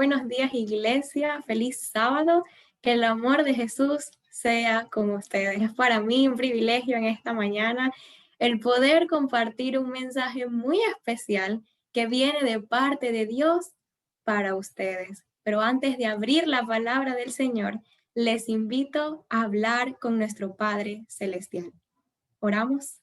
buenos días, iglesia. Feliz sábado. Que el amor de Jesús sea con ustedes. Es para mí un privilegio en esta mañana el poder compartir un mensaje muy especial que viene de parte de Dios para ustedes. Pero antes de abrir la palabra del Señor, les invito a hablar con nuestro Padre Celestial. Oramos.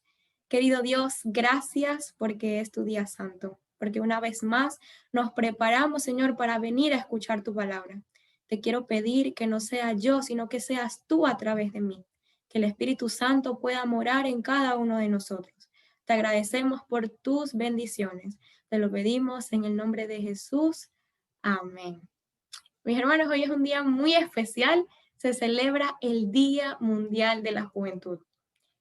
Querido Dios, gracias porque es tu día santo, porque una vez más nos preparamos, Señor, para venir a escuchar tu palabra. Te quiero pedir que no sea yo, sino que seas tú a través de mí, que el Espíritu Santo pueda morar en cada uno de nosotros. Te agradecemos por tus bendiciones. Te lo pedimos en el nombre de Jesús. Amén. Mis hermanos, hoy es un día muy especial. Se celebra el Día Mundial de la Juventud.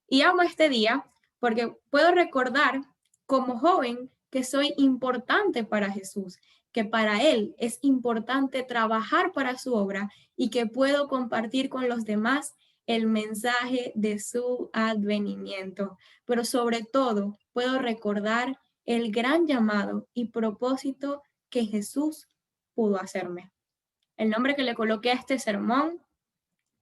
Y amo este día porque puedo recordar como joven que soy importante para Jesús, que para Él es importante trabajar para su obra y que puedo compartir con los demás el mensaje de su advenimiento. Pero sobre todo, puedo recordar el gran llamado y propósito que Jesús pudo hacerme. El nombre que le coloqué a este sermón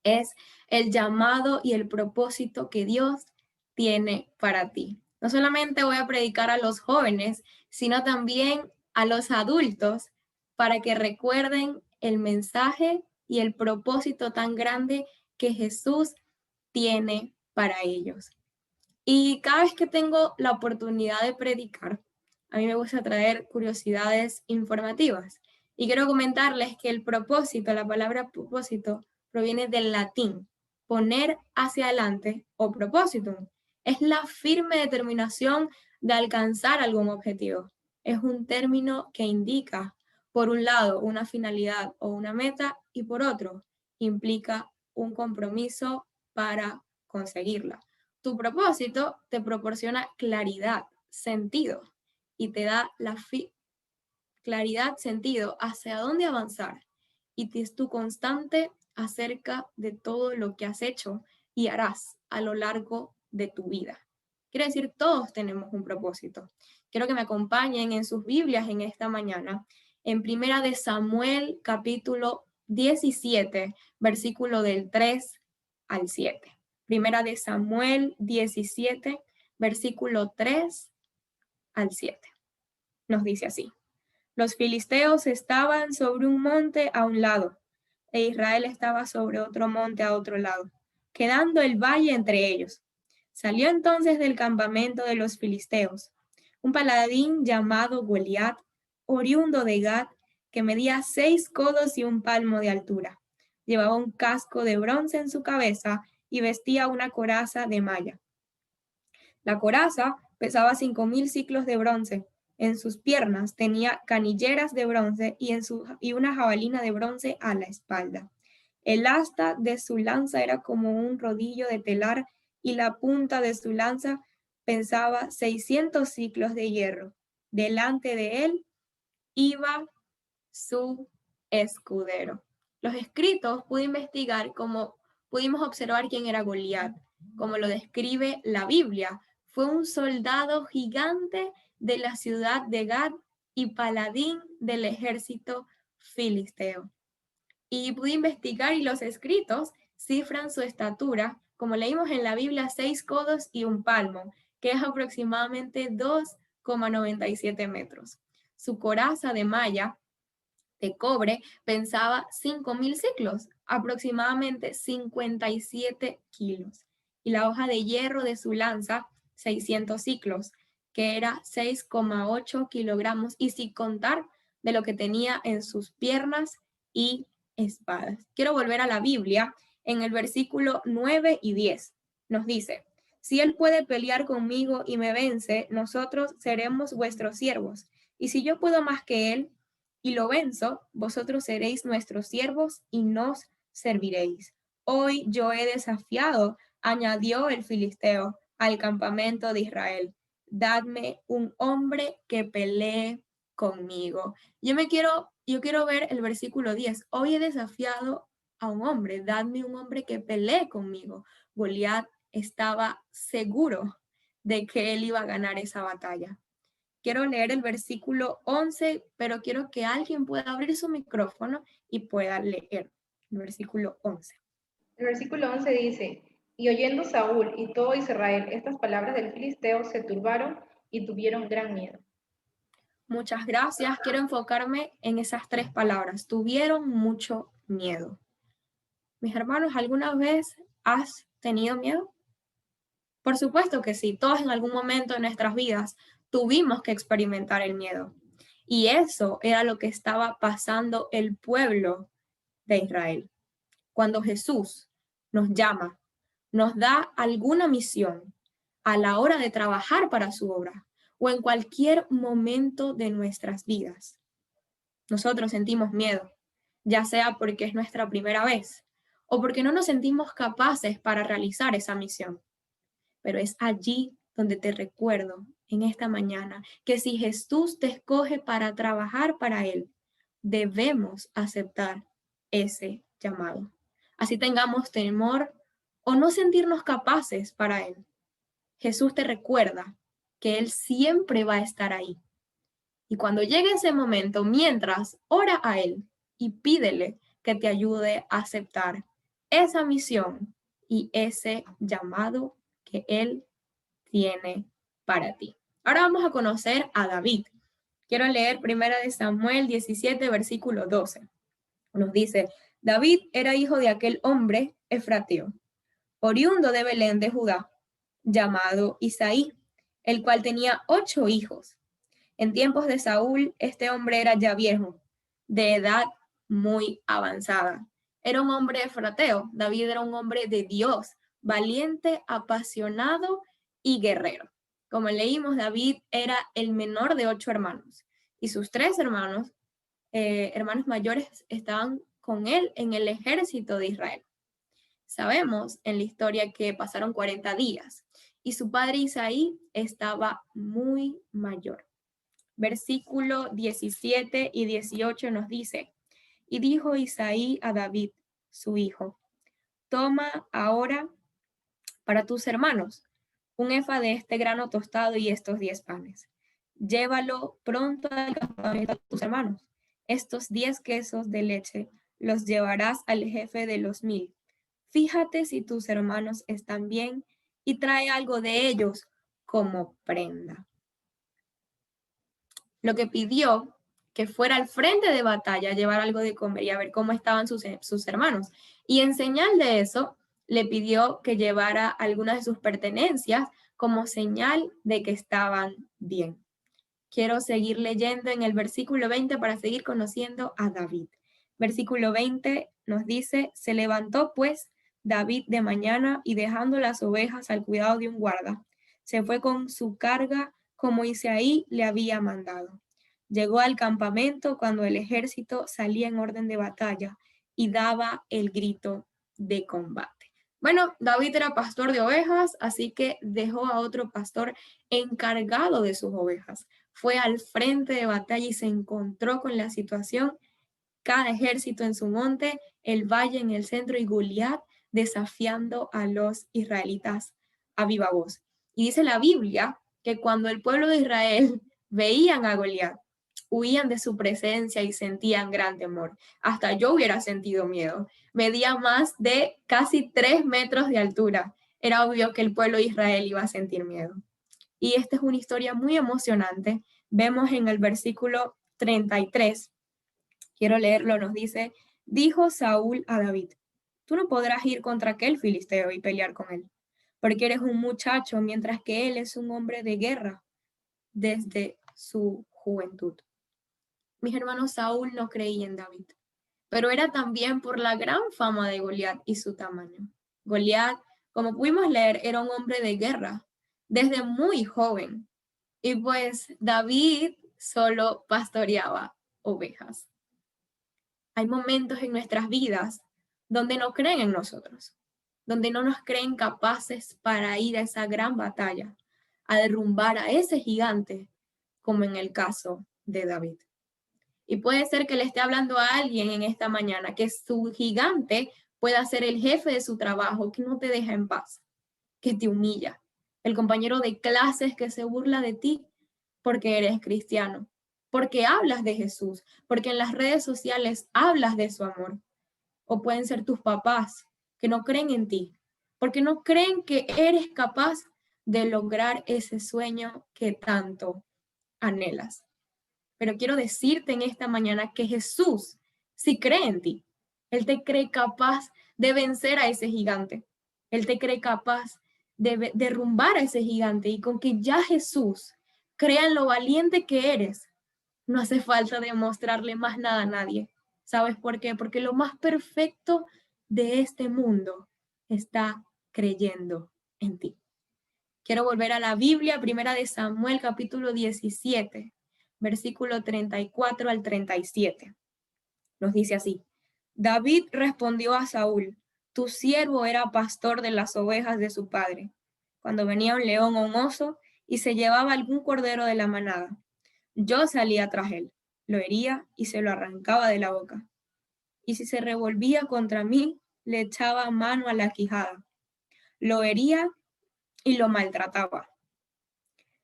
es el llamado y el propósito que Dios tiene para ti. No solamente voy a predicar a los jóvenes, sino también a los adultos para que recuerden el mensaje y el propósito tan grande que Jesús tiene para ellos. Y cada vez que tengo la oportunidad de predicar, a mí me gusta traer curiosidades informativas. Y quiero comentarles que el propósito, la palabra propósito, proviene del latín, poner hacia adelante o propositum. Es la firme determinación de alcanzar algún objetivo. Es un término que indica, por un lado, una finalidad o una meta y por otro, implica un compromiso para conseguirla. Tu propósito te proporciona claridad, sentido y te da la claridad, sentido hacia dónde avanzar y es tu constante acerca de todo lo que has hecho y harás a lo largo de tu vida. Quiere decir, todos tenemos un propósito. Quiero que me acompañen en sus Biblias en esta mañana, en Primera de Samuel, capítulo 17, versículo del 3 al 7. Primera de Samuel 17, versículo 3 al 7. Nos dice así. Los filisteos estaban sobre un monte a un lado, e Israel estaba sobre otro monte a otro lado, quedando el valle entre ellos. Salió entonces del campamento de los filisteos un paladín llamado Goliat, oriundo de Gat, que medía 6 codos y un palmo de altura. Llevaba un casco de bronce en su cabeza y vestía una coraza de malla. La coraza pesaba 5.000 siclos de bronce. En sus piernas tenía canilleras de bronce y una jabalina de bronce a la espalda. El asta de su lanza era como un rodillo de telar y la punta de su lanza pesaba 600 siclos de hierro. Delante de él iba su escudero. Los escritos pude investigar como pudimos observar quién era Goliat, como lo describe la Biblia. Fue un soldado gigante de la ciudad de Gad y paladín del ejército filisteo. Y pude investigar y los escritos cifran su estatura, como leímos en la Biblia, 6 codos y un palmo, que es aproximadamente 2,97 metros. Su coraza de malla de cobre pesaba 5.000 ciclos, aproximadamente 57 kilos. Y la hoja de hierro de su lanza, 600 ciclos, que era 6,8 kilogramos, y sin contar de lo que tenía en sus piernas y espadas. Quiero volver a la Biblia en el versículo 9 y 10. Nos dice, si él puede pelear conmigo y me vence, nosotros seremos vuestros siervos. Y si yo puedo más que él y lo venzo, vosotros seréis nuestros siervos y nos serviréis. Hoy yo he desafiado, añadió el filisteo, al campamento de Israel. Dadme un hombre que pelee conmigo. Yo quiero ver el versículo 10. Hoy he desafiado a un hombre, dadme un hombre que pelee conmigo. Goliat estaba seguro de que él iba a ganar esa batalla. Quiero leer el versículo 11, pero quiero que alguien pueda abrir su micrófono y pueda leer el versículo 11. El versículo 11 dice, y oyendo Saúl y todo Israel estas palabras del filisteo, se turbaron y tuvieron gran miedo. Muchas gracias. Quiero enfocarme en esas 3 palabras. Tuvieron mucho miedo. Mis hermanos, ¿alguna vez has tenido miedo? Por supuesto que sí. Todos en algún momento de nuestras vidas tuvimos que experimentar el miedo. Y eso era lo que estaba pasando el pueblo de Israel. Cuando Jesús nos llama, nos da alguna misión a la hora de trabajar para su obra o en cualquier momento de nuestras vidas. Nosotros sentimos miedo, ya sea porque es nuestra primera vez o porque no nos sentimos capaces para realizar esa misión. Pero es allí donde te recuerdo en esta mañana que si Jesús te escoge para trabajar para Él, debemos aceptar ese llamado. Así tengamos temor o no sentirnos capaces para Él. Jesús te recuerda que Él siempre va a estar ahí. Y cuando llegue ese momento, mientras ora a Él y pídele que te ayude a aceptar esa misión y ese llamado que Él tiene para ti. Ahora vamos a conocer a David. Quiero leer 1 Samuel 17, versículo 12. Nos dice, David era hijo de aquel hombre efrateo, oriundo de Belén de Judá, llamado Isaí, el cual tenía 8 hijos. En tiempos de Saúl, este hombre era ya viejo, de edad muy avanzada. Era un hombre efrateo. David era un hombre de Dios, valiente, apasionado y guerrero. Como leímos, David era el menor de 8 hermanos y sus 3 hermanos, hermanos mayores, estaban con él en el ejército de Israel. Sabemos en la historia que pasaron 40 días y su padre Isaí estaba muy mayor. Versículo 17 y 18 nos dice, y dijo Isaí a David, su hijo, toma ahora para tus hermanos un efa de este grano tostado y estos 10 panes. Llévalo pronto al campamento de tus hermanos. Estos 10 quesos de leche los llevarás al jefe de los 1000. Fíjate si tus hermanos están bien y trae algo de ellos como prenda. Lo que pidió que fuera al frente de batalla a llevar algo de comer y a ver cómo estaban sus hermanos. Y en señal de eso, le pidió que llevara algunas de sus pertenencias como señal de que estaban bien. Quiero seguir leyendo en el versículo 20 para seguir conociendo a David. Versículo 20 nos dice, se levantó pues David de mañana y dejando las ovejas al cuidado de un guarda, se fue con su carga como Isaí le había mandado. Llegó al campamento cuando el ejército salía en orden de batalla y daba el grito de combate. Bueno, David era pastor de ovejas, así que dejó a otro pastor encargado de sus ovejas. Fue al frente de batalla y se encontró con la situación, cada ejército en su monte, el valle en el centro y Goliat desafiando a los israelitas a viva voz. Y dice la Biblia que cuando el pueblo de Israel veían a Goliat, huían de su presencia y sentían gran temor. Hasta yo hubiera sentido miedo. Medía más de casi 3 metros de altura. Era obvio que el pueblo de Israel iba a sentir miedo. Y esta es una historia muy emocionante. Vemos en el versículo 33, quiero leerlo, nos dice, dijo Saúl a David, tú no podrás ir contra aquel filisteo y pelear con él, porque eres un muchacho, mientras que él es un hombre de guerra desde su juventud. Mis hermanos, Saúl no creía en David, pero era también por la gran fama de Goliat y su tamaño. Goliat, como pudimos leer, era un hombre de guerra desde muy joven. Y pues David solo pastoreaba ovejas. Hay momentos en nuestras vidas donde no creen en nosotros, donde no nos creen capaces para ir a esa gran batalla, a derrumbar a ese gigante, como en el caso de David. Y puede ser que le esté hablando a alguien en esta mañana, que su gigante pueda ser el jefe de su trabajo, que no te deja en paz, que te humilla, el compañero de clases que se burla de ti, porque eres cristiano, porque hablas de Jesús, porque en las redes sociales hablas de su amor. O pueden ser tus papás que no creen en ti, porque no creen que eres capaz de lograr ese sueño que tanto anhelas. Pero quiero decirte en esta mañana que Jesús sí cree en ti. Él te cree capaz de vencer a ese gigante. Él te cree capaz de derrumbar a ese gigante. Y con que ya Jesús crea en lo valiente que eres, no hace falta demostrarle más nada a nadie. ¿Sabes por qué? Porque lo más perfecto de este mundo está creyendo en ti. Quiero volver a la Biblia, primera de Samuel, capítulo 17, versículo 34 al 37. Nos dice así: David respondió a Saúl: tu siervo era pastor de las ovejas de su padre. Cuando venía un león o un oso y se llevaba algún cordero de la manada, yo salía tras él, lo hería y se lo arrancaba de la boca. Y si se revolvía contra mí, le echaba mano a la quijada, lo hería y lo maltrataba.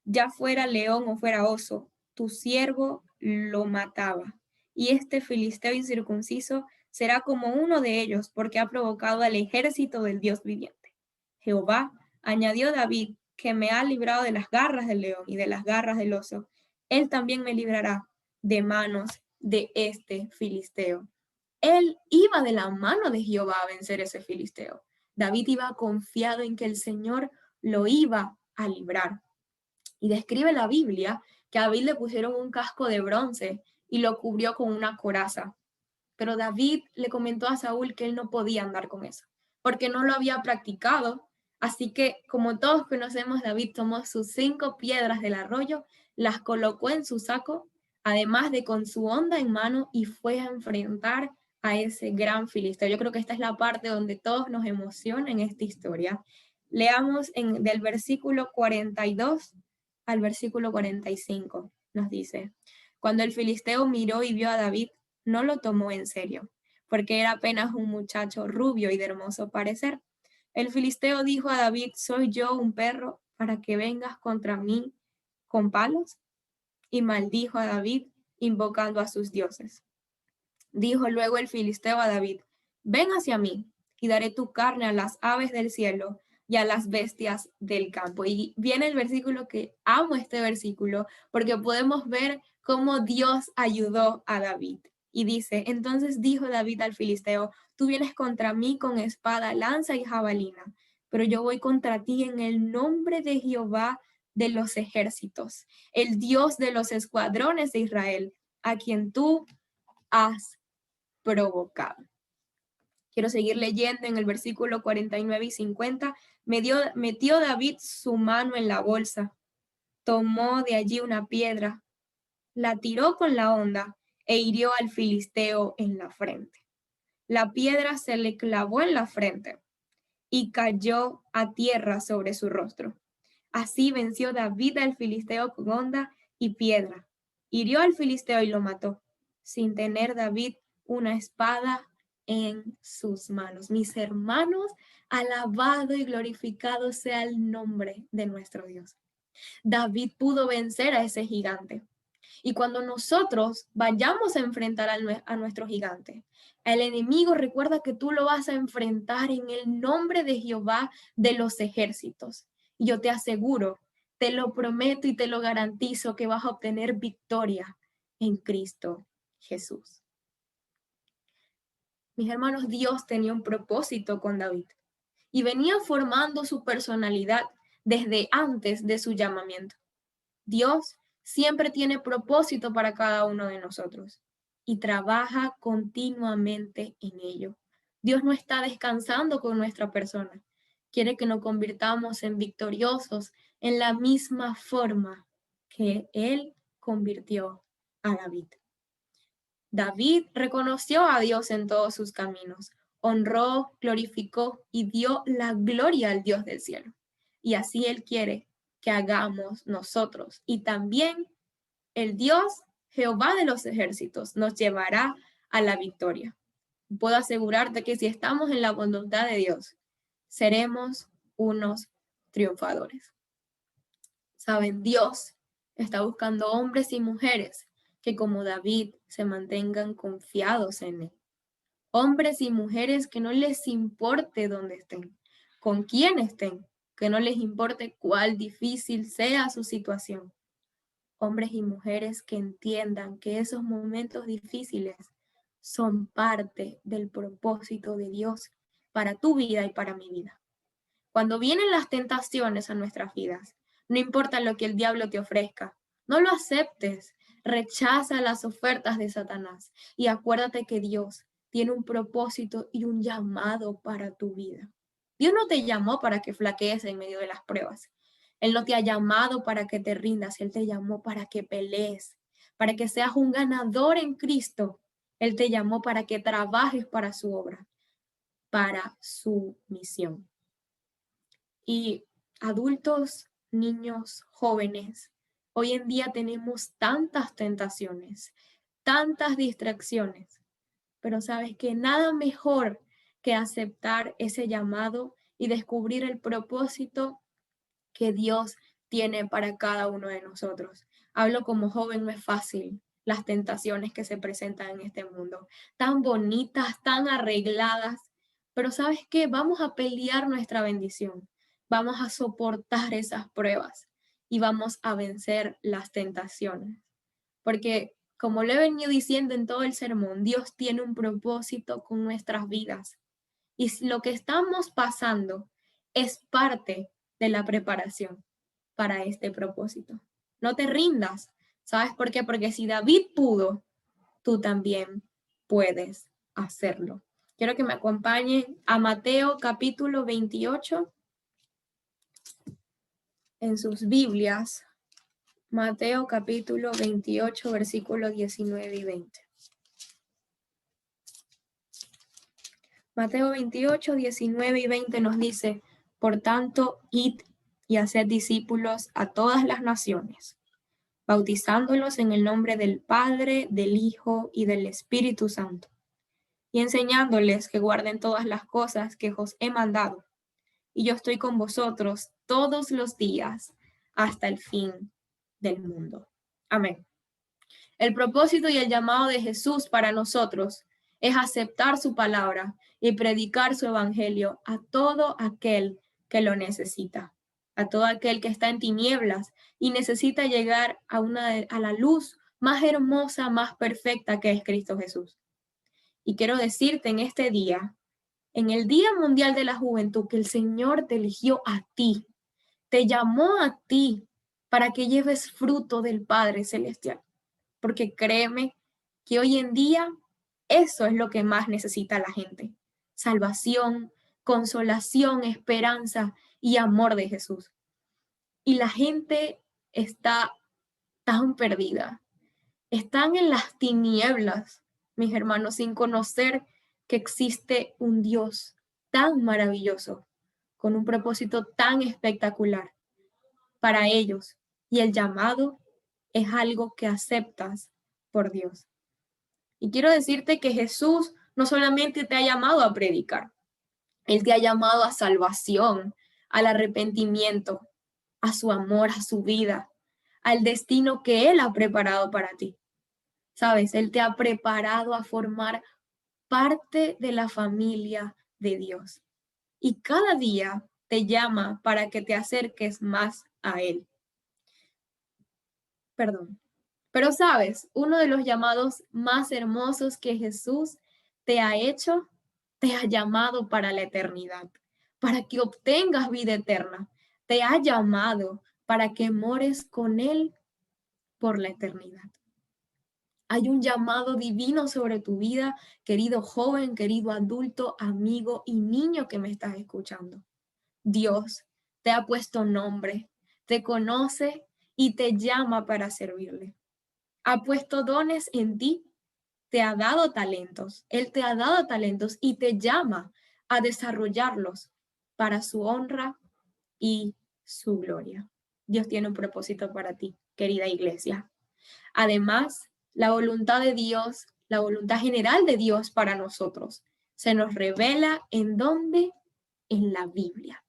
Ya fuera león o fuera oso, tu siervo lo mataba. Y este filisteo incircunciso será como uno de ellos, porque ha provocado al ejército del Dios viviente. Jehová, añadió David, que me ha librado de las garras del león y de las garras del oso. Él también me librará de manos de este filisteo. Él iba de la mano de Jehová a vencer ese filisteo. David iba confiado en que el Señor lo iba a librar. Y describe la Biblia que a David le pusieron un casco de bronce y lo cubrió con una coraza. Pero David le comentó a Saúl que él no podía andar con eso, porque no lo había practicado. Así que, como todos conocemos, David tomó sus 5 piedras del arroyo, las colocó en su saco, además de con su honda en mano, y fue a enfrentar a ese gran filisteo. Yo creo que esta es la parte donde todos nos emociona en esta historia. Leamos del versículo 42 al versículo 45. Nos dice: cuando el filisteo miró y vio a David, no lo tomó en serio, porque era apenas un muchacho rubio y de hermoso parecer. El filisteo dijo a David: ¿soy yo un perro para que vengas contra mí con palos? Y maldijo a David, invocando a sus dioses. Dijo luego el filisteo a David: ven hacia mí, y daré tu carne a las aves del cielo y a las bestias del campo. Y viene el versículo que amo, este versículo, porque podemos ver cómo Dios ayudó a David. Y dice: entonces dijo David al filisteo: tú vienes contra mí con espada, lanza y jabalina, pero yo voy contra ti en el nombre de Jehová de los ejércitos, el Dios de los escuadrones de Israel, a quien tú has provocado. Quiero seguir leyendo en el versículo 49 y 50. Metió David su mano en la bolsa, tomó de allí una piedra, la tiró con la honda e hirió al filisteo en la frente. La piedra se le clavó en la frente y cayó a tierra sobre su rostro. Así venció David al filisteo con honda y piedra. Hirió al filisteo y lo mató, sin tener David una espada en sus manos. Mis hermanos, alabado y glorificado sea el nombre de nuestro Dios. David pudo vencer a ese gigante. Y cuando nosotros vayamos a enfrentar a nuestro gigante, el enemigo, recuerda que tú lo vas a enfrentar en el nombre de Jehová de los ejércitos. Y yo te aseguro, te lo prometo y te lo garantizo que vas a obtener victoria en Cristo Jesús. Mis hermanos, Dios tenía un propósito con David y venía formando su personalidad desde antes de su llamamiento. Dios siempre tiene propósito para cada uno de nosotros y trabaja continuamente en ello. Dios no está descansando con nuestra persona. Quiere que nos convirtamos en victoriosos en la misma forma que Él convirtió a David. David reconoció a Dios en todos sus caminos, honró, glorificó y dio la gloria al Dios del cielo. Y así Él quiere que hagamos nosotros. Y también el Dios, Jehová de los ejércitos, nos llevará a la victoria. Puedo asegurarte que si estamos en la voluntad de Dios, seremos unos triunfadores. Saben, Dios Está buscando hombres y mujeres que como David se mantengan confiados en Él. Hombres y mujeres que no les importe dónde estén, con quién estén, que no les importe cuál difícil sea su situación. Hombres y mujeres que entiendan que esos momentos difíciles son parte del propósito de Dios para tu vida y para mi vida. Cuando vienen las tentaciones a nuestras vidas, no importa lo que el diablo te ofrezca, no lo aceptes, rechaza las ofertas de Satanás y acuérdate que Dios tiene un propósito y un llamado para tu vida. Dios no te llamó para que flaquees en medio de las pruebas. Él no te ha llamado para que te rindas, Él te llamó para que pelees, para que seas un ganador en Cristo. Él te llamó para que trabajes para su obra, para su misión. Y adultos, niños, jóvenes, hoy en día tenemos tantas tentaciones, tantas distracciones, pero sabes que nada mejor que aceptar ese llamado y descubrir el propósito que Dios tiene para cada uno de nosotros. Hablo como joven, no es fácil las tentaciones que se presentan en este mundo, tan bonitas, tan arregladas, pero ¿sabes qué? Vamos a pelear nuestra bendición, vamos a soportar esas pruebas y vamos a vencer las tentaciones, porque como lo he venido diciendo en todo el sermón, Dios tiene un propósito con nuestras vidas y lo que estamos pasando es parte de la preparación para este propósito. No te rindas. ¿Sabes por qué? Porque si David pudo, tú también puedes hacerlo. Quiero que me acompañen a Mateo capítulo 28 en sus Biblias. Mateo capítulo 28, versículos 19 y 20. Mateo 28, 19 y 20 nos dice, por tanto, id y haced discípulos a todas las naciones, bautizándolos en el nombre del Padre, del Hijo y del Espíritu Santo, y enseñándoles que guarden todas las cosas que os he mandado. Y yo estoy con vosotros todos los días hasta el fin del mundo. Amén. El propósito y el llamado de Jesús para nosotros es aceptar su palabra y predicar su evangelio a todo aquel que lo necesita, a todo aquel que está en tinieblas y necesita llegar a la luz más hermosa, más perfecta que es Cristo Jesús. Y quiero decirte en este día, en el Día Mundial de la Juventud, que el Señor te eligió a ti, te llamó a ti para que lleves fruto del Padre Celestial. Porque créeme que hoy en día eso es lo que más necesita la gente. Salvación, consolación, esperanza y amor de Jesús. Y la gente está tan perdida. Están en las tinieblas, mis hermanos, sin conocer que existe un Dios tan maravilloso, con un propósito tan espectacular para ellos. Y el llamado es algo que aceptas por Dios. Y quiero decirte que Jesús no solamente te ha llamado a predicar, Él te ha llamado a salvación, al arrepentimiento, a su amor, a su vida, al destino que Él ha preparado para ti. Sabes, Él te ha preparado a formar parte de la familia de Dios. Y cada día te llama para que te acerques más a Él. Perdón. Pero sabes, uno de los llamados más hermosos que Jesús te ha hecho, te ha llamado para la eternidad, para que obtengas vida eterna. Te ha llamado para que mores con Él por la eternidad. Hay un llamado divino sobre tu vida, querido joven, querido adulto, amigo y niño que me estás escuchando. Dios te ha puesto nombre, te conoce y te llama para servirle. Ha puesto dones en ti, te ha dado talentos, Él te ha dado talentos y te llama a desarrollarlos para su honra y su gloria. Dios tiene un propósito para ti, querida iglesia. Además, la voluntad de Dios, la voluntad general de Dios para nosotros, se nos revela en dónde, en la Biblia.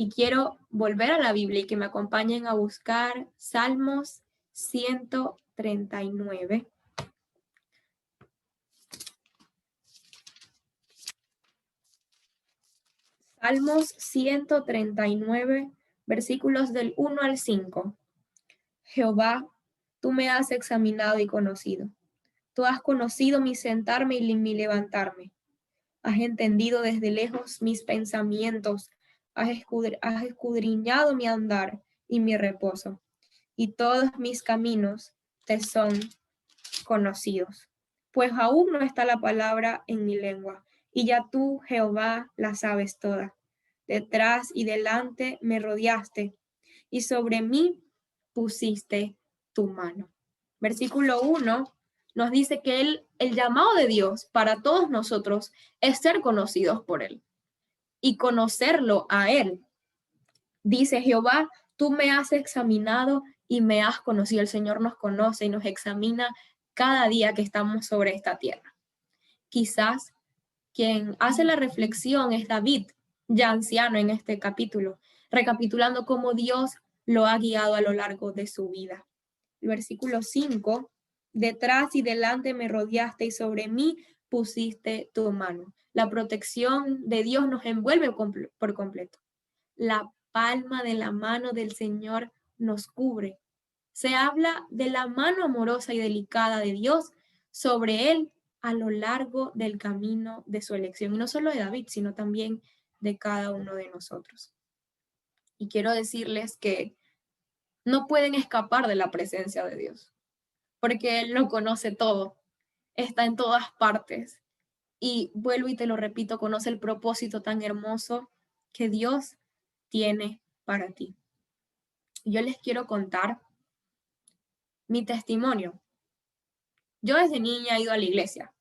Y quiero volver a la Biblia y que me acompañen a buscar Salmos 139. Salmos 139, versículos del 1 al 5. Jehová, tú me has examinado y conocido. Tú has conocido mi sentarme y mi levantarme. Has entendido desde lejos mis pensamientos. Has escudriñado mi andar y mi reposo. Y todos mis caminos te son conocidos. Pues aún no está la palabra en mi lengua, y ya tú, Jehová, la sabes toda. Detrás y delante me rodeaste, y sobre mí pusiste tu mano. Versículo 1 nos dice que el llamado de Dios para todos nosotros es ser conocidos por Él y conocerlo a Él. Dice Jehová, tú me has examinado y me has conocido. El Señor nos conoce y nos examina cada día que estamos sobre esta tierra. Quizás quien hace la reflexión es David, ya anciano en este capítulo, recapitulando cómo Dios lo ha guiado a lo largo de su vida. El versículo 5, detrás y delante me rodeaste y sobre mí pusiste tu mano. La protección de Dios nos envuelve por completo. La palma de la mano del Señor nos cubre. Se habla de la mano amorosa y delicada de Dios sobre él a lo largo del camino de su elección. Y no solo de David, sino también de cada uno de nosotros. Y quiero decirles que no pueden escapar de la presencia de Dios, porque Él lo conoce todo, está en todas partes. Y vuelvo y te lo repito, conoce el propósito tan hermoso que Dios tiene para ti. Yo les quiero contar mi testimonio. Yo desde niña he ido a la iglesia.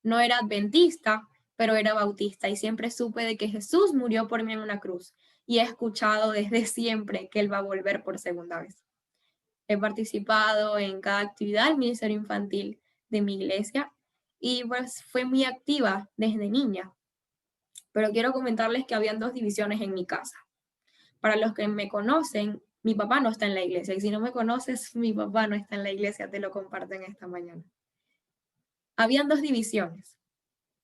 No era adventista, pero era bautista y siempre supe de que Jesús murió por mí en una cruz y he escuchado desde siempre que Él va a volver por segunda vez. He participado en cada actividad del ministerio infantil de mi iglesia y pues fue muy activa desde niña. Pero quiero comentarles que habían dos divisiones en mi casa. Para los que me conocen, mi papá no está en la iglesia y si no me conoces, mi papá no está en la iglesia, te lo comparto en esta mañana. Habían dos divisiones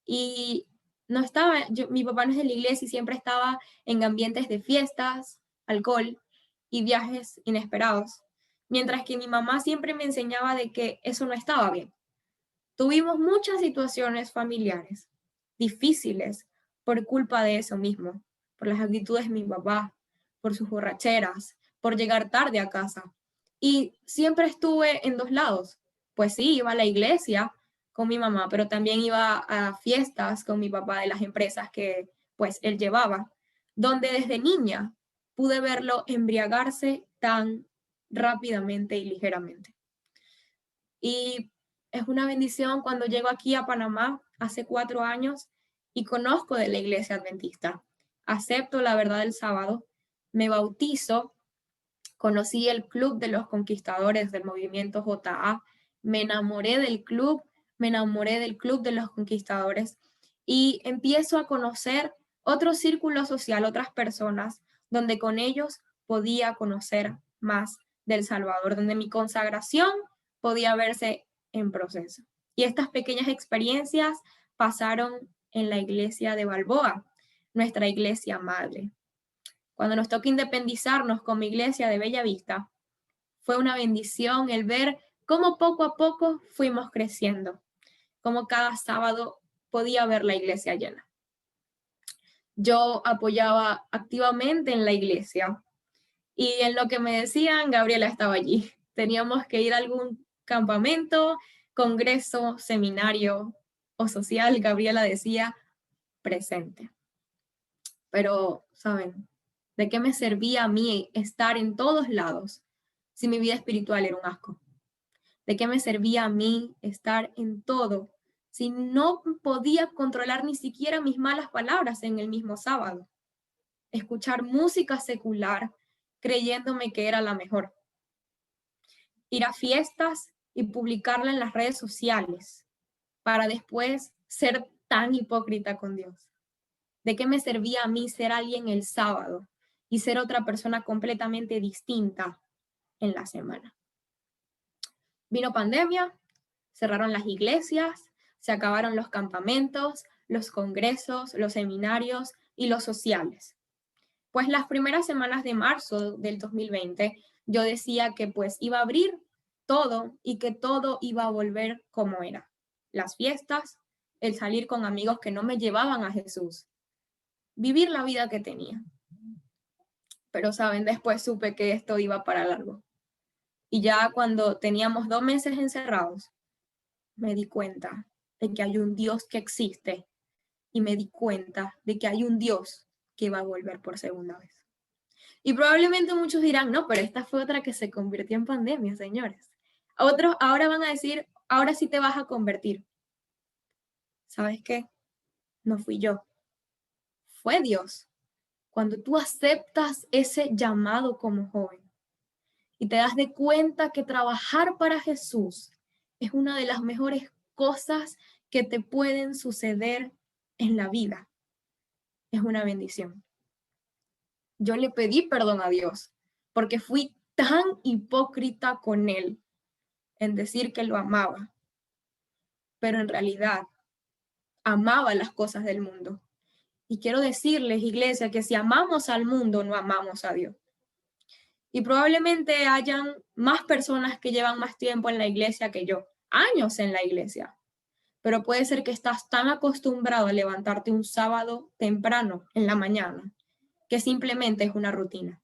y no estaba, mi papá no es de la iglesia y siempre estaba en ambientes de fiestas, alcohol y viajes inesperados, mientras que mi mamá siempre me enseñaba de que eso no estaba bien. Tuvimos muchas situaciones familiares difíciles por culpa de eso mismo, por las actitudes de mi papá, por sus borracheras, por llegar tarde a casa. Y siempre estuve en dos lados. Pues sí, iba a la iglesia con mi mamá, pero también iba a fiestas con mi papá de las empresas que pues él llevaba, donde desde niña pude verlo embriagarse tan rápidamente y ligeramente. Y es una bendición cuando llego aquí a Panamá hace 4 años y conozco de la iglesia adventista. Acepto la verdad del sábado, me bautizo, conocí el Club de los Conquistadores del movimiento JA, me enamoré del club, me enamoré del Club de los Conquistadores y empiezo a conocer otro círculo social, otras personas, donde con ellos podía conocer más del Salvador, donde mi consagración podía verse en proceso. Y estas pequeñas experiencias pasaron en la iglesia de Balboa, nuestra iglesia madre. Cuando nos toca independizarnos con mi iglesia de Bellavista, fue una bendición el ver cómo poco a poco fuimos creciendo, cómo cada sábado podía ver la iglesia llena. Yo apoyaba activamente en la iglesia y en lo que me decían, Gabriela estaba allí. Teníamos que ir a algún campamento, congreso, seminario o social, Gabriela decía, presente. Pero, ¿saben? ¿De qué me servía a mí estar en todos lados si mi vida espiritual era un asco? ¿De qué me servía a mí estar en todo si no podía controlar ni siquiera mis malas palabras en el mismo sábado? Escuchar música secular creyéndome que era la mejor. Ir a fiestas y publicarla en las redes sociales para después ser tan hipócrita con Dios. ¿De qué me servía a mí ser alguien el sábado y ser otra persona completamente distinta en la semana. Vino pandemia, cerraron las iglesias, se acabaron los campamentos, los congresos, los seminarios y los sociales. Pues las primeras semanas de marzo del 2020 yo decía que pues iba a abrir todo y que todo iba a volver como era. Las fiestas, el salir con amigos que no me llevaban a Jesús, vivir la vida que tenía. Pero saben, después supe que esto iba para largo. Y ya cuando teníamos 2 meses encerrados, me di cuenta de que hay un Dios que existe y me di cuenta de que hay un Dios que va a volver por segunda vez. Y probablemente muchos dirán, no, pero esta fue otra que se convirtió en pandemia, señores. Otros ahora van a decir, ahora sí te vas a convertir. ¿Sabes qué? No fui yo, fue Dios. Cuando tú aceptas ese llamado como joven y te das de cuenta que trabajar para Jesús es una de las mejores cosas que te pueden suceder en la vida, es una bendición. Yo le pedí perdón a Dios porque fui tan hipócrita con Él en decir que lo amaba, pero en realidad amaba las cosas del mundo. Y quiero decirles, iglesia, que si amamos al mundo, no amamos a Dios. Y probablemente hayan más personas que llevan más tiempo en la iglesia que yo, años en la iglesia. Pero puede ser que estás tan acostumbrado a levantarte un sábado temprano en la mañana que simplemente es una rutina.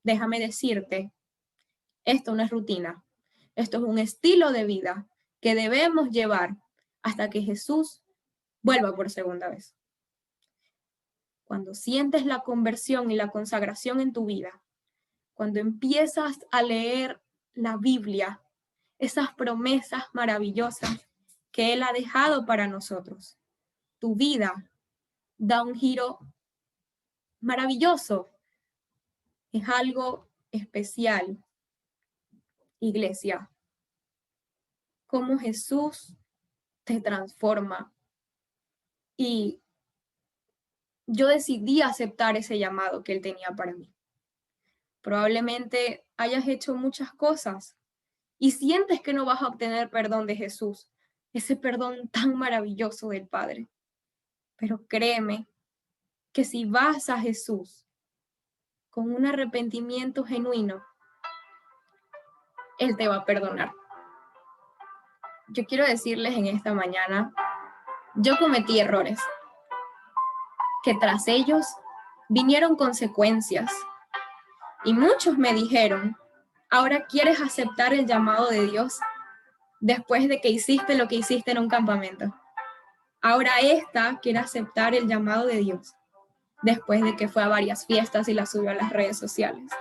Déjame decirte, esto no es rutina, esto es un estilo de vida que debemos llevar hasta que Jesús vuelva por segunda vez. Cuando sientes la conversión y la consagración en tu vida, cuando empiezas a leer la Biblia, esas promesas maravillosas que Él ha dejado para nosotros, tu vida da un giro maravilloso. Es algo especial, iglesia. Cómo Jesús te transforma. Y yo decidí aceptar ese llamado que Él tenía para mí. Probablemente hayas hecho muchas cosas y sientes que no vas a obtener perdón de Jesús, ese perdón tan maravilloso del Padre. Pero créeme que si vas a Jesús con un arrepentimiento genuino, Él te va a perdonar. Yo quiero decirles en esta mañana, yo cometí errores, que tras ellos vinieron consecuencias. Y muchos me dijeron, ¿ahora quieres aceptar el llamado de Dios después de que hiciste lo que hiciste en un campamento? Ahora esta quiere aceptar el llamado de Dios después de que fue a varias fiestas y la subió a las redes sociales.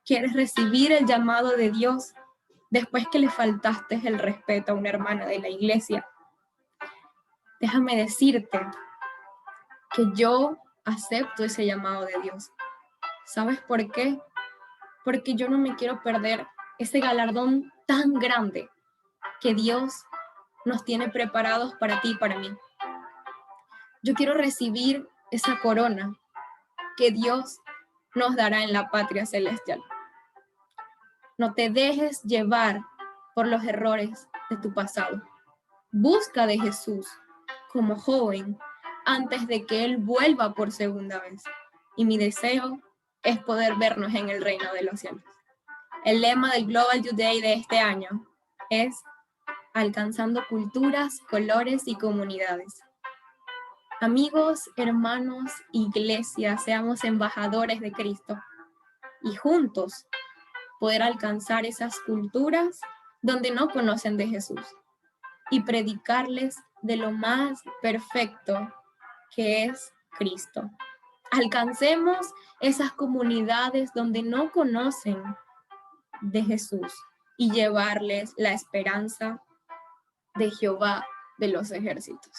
¿Quieres recibir el llamado de Dios después que le faltaste el respeto a una hermana de la iglesia? Déjame decirte que yo acepto ese llamado de Dios. ¿Sabes por qué? Porque yo no me quiero perder ese galardón tan grande que Dios nos tiene preparados para ti y para mí. Yo quiero recibir esa corona que Dios nos dará en la patria celestial. No te dejes llevar por los errores de tu pasado. Busca de Jesús como joven antes de que Él vuelva por segunda vez. Y mi deseo es poder vernos en el reino de los cielos. El lema del Global Youth Day de este año es alcanzando culturas, colores y comunidades. Amigos, hermanos, iglesia, seamos embajadores de Cristo y juntos poder alcanzar esas culturas donde no conocen de Jesús y predicarles de lo más perfecto que es Cristo. Alcancemos esas comunidades donde no conocen de Jesús y llevarles la esperanza de Jehová de los ejércitos.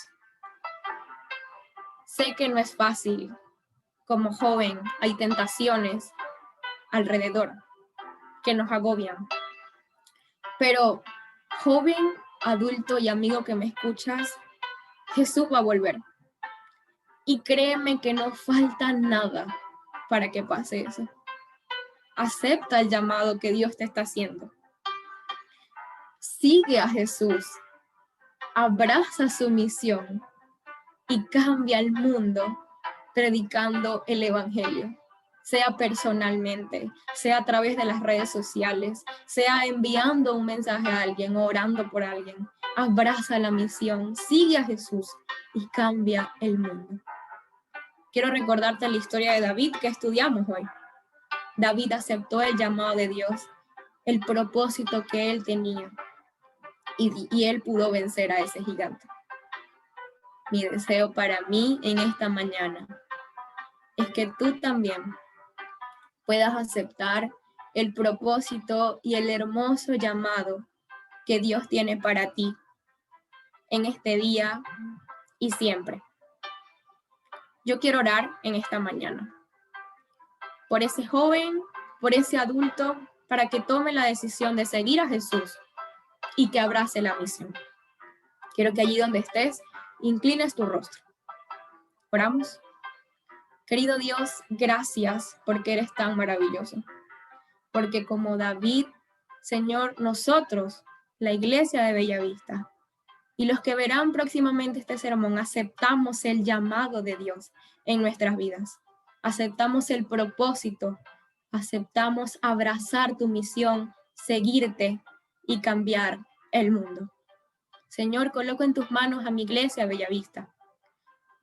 Sé que no es fácil. Como joven hay tentaciones alrededor que nos agobian. Pero joven, adulto y amigo que me escuchas, Jesús va a volver. Y créeme que no falta nada para que pase eso. Acepta el llamado que Dios te está haciendo. Sigue a Jesús, abraza su misión y cambia el mundo predicando el evangelio, sea personalmente, sea a través de las redes sociales, sea enviando un mensaje a alguien o orando por alguien. Abraza la misión, sigue a Jesús y cambia el mundo. Quiero recordarte la historia de David que estudiamos hoy. David aceptó el llamado de Dios, el propósito que él tenía, y él pudo vencer a ese gigante. Mi deseo para mí en esta mañana es que tú también puedas aceptar el propósito y el hermoso llamado que Dios tiene para ti en este día y siempre. Yo quiero orar en esta mañana por ese joven, por ese adulto, para que tome la decisión de seguir a Jesús y que abrace la misión. Quiero que allí donde estés, inclines tu rostro. Oramos. Querido Dios, gracias porque eres tan maravilloso. Porque como David, Señor, nosotros, la iglesia de Bellavista, y los que verán próximamente este sermón, aceptamos el llamado de Dios en nuestras vidas. Aceptamos el propósito, aceptamos abrazar tu misión, seguirte y cambiar el mundo. Señor, coloco en tus manos a mi iglesia Bellavista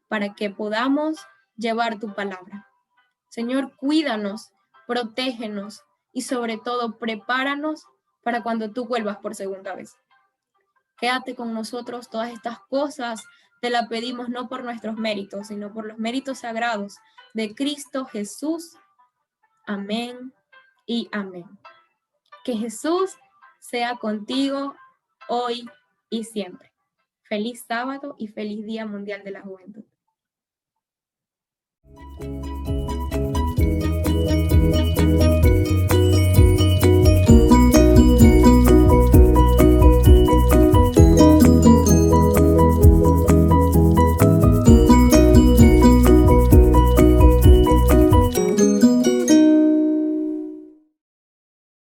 para que podamos llevar tu palabra. Señor, cuídanos, protégenos y sobre todo prepáranos para cuando tú vuelvas por segunda vez. Quédate con nosotros, todas estas cosas te las pedimos no por nuestros méritos, sino por los méritos sagrados de Cristo Jesús. Amén y amén. Que Jesús sea contigo hoy y siempre. Feliz sábado y feliz Día Mundial de la Juventud.